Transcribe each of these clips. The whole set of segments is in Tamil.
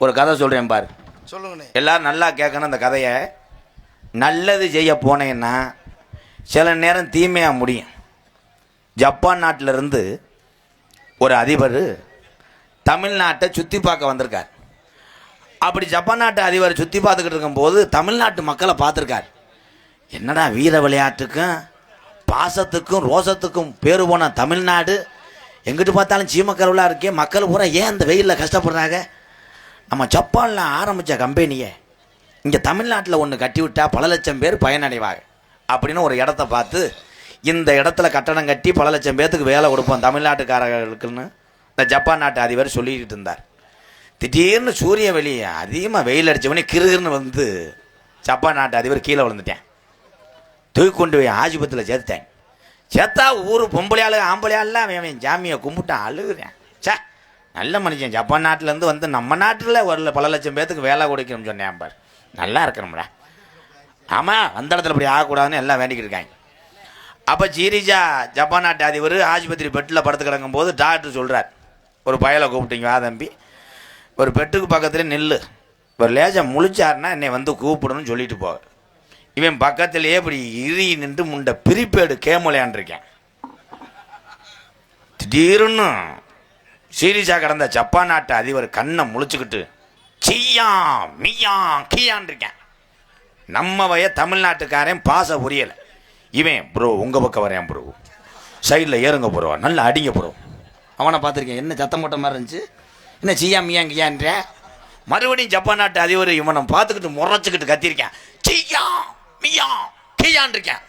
ஒரு கதை சொல்கிறேன் பாரு. சொல்லுங்கண்ணே. எல்லாரும் நல்லா கேட்கணும் அந்த கதையை. நல்லது செய்ய போனேன்னா சில நேரம் தீமையாக முடியும். ஜப்பான் நாட்டிலிருந்து ஒரு அதிபர் தமிழ்நாட்டை சுற்றி பார்க்க வந்திருக்கார். அப்படி ஜப்பான் நாட்டு அதிபர் சுற்றி பார்த்துக்கிட்டு இருக்கும்போது தமிழ்நாட்டு மக்களை பார்த்துருக்கார். என்னடா வீர விளையாட்டுக்கும் பாசத்துக்கும் ரோசத்துக்கும் பேர் போன தமிழ்நாடு, எங்கிட்டு பார்த்தாலும் சீமக்கருவலாக இருக்கே, மக்கள் பூரா ஏன் அந்த வெயிலில் கஷ்டப்படுறாங்க? நம்ம ஜப்பானில் ஆரம்பித்த கம்பெனியை இங்கே தமிழ்நாட்டில் ஒன்று கட்டி விட்டால் பல லட்சம் பேர் பயனடைவாங்க அப்படின்னு ஒரு இடத்த பார்த்து, இந்த இடத்துல கட்டடம் கட்டி பல லட்சம் பேர்த்துக்கு வேலை கொடுப்போம் தமிழ்நாட்டுக்காரர்களுக்குன்னு இந்த ஜப்பான் நாட்டு அதிபர் சொல்லிக்கிட்டு இருந்தார். திடீர்னு சூரிய வெளியே அதிகமாக வெயில் அடித்தவனே கிருகிருன்னு வந்து ஜப்பான் நாட்டு அதிபர் கீழே விழுந்துட்டேன். தூக்கி கொண்டு போய் ஆஸ்பத்திரியில் சேர்த்தேன். சேர்த்தா ஊர் பொம்பளையாள் ஆம்பளையாள்லாம் அவன் ஜாமியை கும்பிட்டான், அழுகுறேன். சே, நல்ல மனுஷன், ஜப்பான் நாட்டிலேருந்து வந்து நம்ம நாட்டில் ஒரு பல லட்சம் பேர்த்துக்கு வேலை கொடுக்கணும்னு சொன்னேன் பார், நல்லா இருக்கணும்டா. ஆமாம், அந்த இடத்துல இப்படி ஆகக்கூடாதுன்னு எல்லாம் வேண்டிக்கிட்டு இருக்காங்க. அப்போ சீரியஸா ஜப்பான் நாட்டு அதிபர் ஆஸ்பத்திரி பெட்டில் படுத்து கிடக்கும் போது டாக்டர் சொல்கிறார், ஒரு பயலை கூப்பிட்டீங்க, வா தம்பி, ஒரு பெட்டுக்கு பக்கத்தில் நில்லு, ஒரு லேஜை முழிச்சாருன்னா என்னை வந்து கூப்பிடணும்னு சொல்லிட்டு போவார். இவன் பக்கத்திலேயே இப்படி இறி நின்று முண்டை பிரிப்பேடு கேமலையான்ருக்கேன். திடீர்னு சீரியஸாக கிடந்த ஜப்பான் நாட்டு அதிபர் கண்ணை முழிச்சுக்கிட்டு சீயா மீயா கீயான் இருக்கேன். நம்ம வய தமிழ்நாட்டுக்காரன் பாச புரியலை. இவன் ப்ரோ உங்கள் பக்கம் வரேன் ப்ரோ, சைடில் ஏறுங்க ப்ரோ, நல்லா அடிங்க ப்ரோ. அவனை பார்த்துருக்கேன், என்ன சத்தம் போட்ட மாதிரி இருந்துச்சு, என்ன சீயா மீயா கியான்ற. மறுபடியும் ஜப்பான் நாட்டு அதிபர் இவனை பார்த்துக்கிட்டு முறைச்சிக்கிட்டு கத்திருக்கேன், சீயா மீயா கீயான் இருக்கேன்.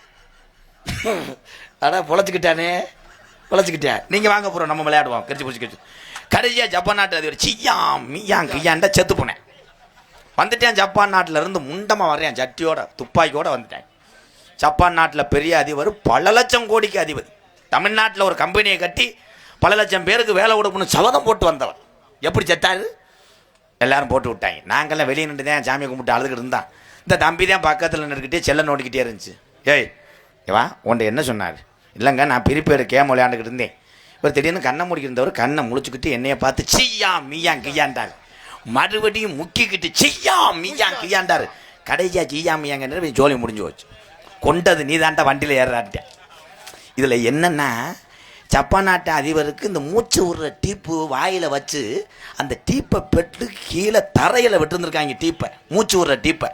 அடா பொழைச்சிக்கிட்டானே, பொழைச்சிக்கிட்டேன், நீங்கள் வாங்க போகிறோம் நம்ம விளையாடுவோம் கிரிச்சு. கடைசியாக ஜப்பான் நாட்டு அதிபர் சீயா மீயா கியான்டா செத்து போனேன். வந்துட்டேன் ஜப்பான் நாட்டிலேருந்து முண்டமாக வர்றேன், சட்டியோட துப்பாக்கியோடு வந்துட்டேன். ஜப்பான் நாட்டில் பெரிய அதிபர், பல லட்சம் கோடிக்கு அதிபதி. தமிழ்நாட்டில் ஒரு கம்பெனியை கட்டி பல லட்சம் பேருக்கு வேலை கொடுக்கணும்னு சபதம் போட்டு வந்தவர் எப்படி செத்தாரு? எல்லாரும் போட்டு விட்டாங்க. நாங்கள்லாம் வெளியே நின்று தான் சாமியை கும்பிட்டு அழுதுகிட்டு இருந்தான். இந்த தம்பி தான் பக்கத்தில் நின்றுக்கிட்டே செல்ல நோண்டிக்கிட்டே இருந்துச்சு. ஏய் வா, உன்ட்ட என்ன சொன்னார்? இல்லைங்க, நான் பிரிப்பேடு கேம் விளையாண்டுக்கிட்டு இருந்தேன். இவர் திடீர்னு கண்ணை முடிக்கிருந்தவர் கண்ணை முழிச்சுக்கிட்டு என்னையை பார்த்து சீயா மீயா கியாண்டார். மறுபடியும் முக்கிக்கிட்டு சீயா மீயா கியாண்டார். கடைசியா சீயா மீயாங்க ஜோலி முடிஞ்சு போச்சு. கொண்டது நீ தாண்டா வண்டியில் ஏறாட்டேன். இதில் என்னென்னா, ஜப்பான் நாட்டு அதிபருக்கு இந்த மூச்சு விடுற டீப்பு வாயில் வச்சு அந்த டீப்பை பெட்டு கீழே தரையில் விட்டுருந்துருக்காங்க. டீப்பை, மூச்சு விடுற டீப்பை,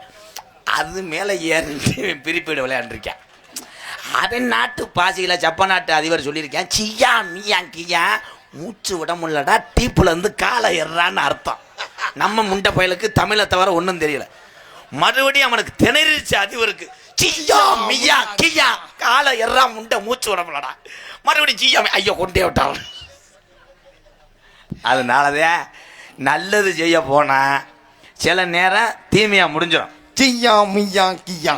அது மேலே ஏறிட்டு பிரிப்பீடு விளையாண்டுருக்கேன். அவன் நாட்டு பாசியில் ஜப்பான் நாட்டு அதிபர் சொல்லியிருக்கேன், சியா மீயா கியா, மூச்சு விட முடியலடா, டீப்புலேருந்து காலை ஏறான்னு அர்த்தம். நம்ம முண்டை பயலுக்கு தமிழை தவிர ஒன்றும் தெரியல. மறுபடியும் அவனுக்கு திணறிச்சு அதிபருக்கு, சியா மியா கியா, காலை எறா முண்டை மூச்சு விடப்படா. மறுபடியும் சியா ஐயோ கொண்டே விட்டான். அதனாலதான் நல்லது செய்ய போனா சில நேரம் தீமையா முடிஞ்சிடும். சியா மியா கியா.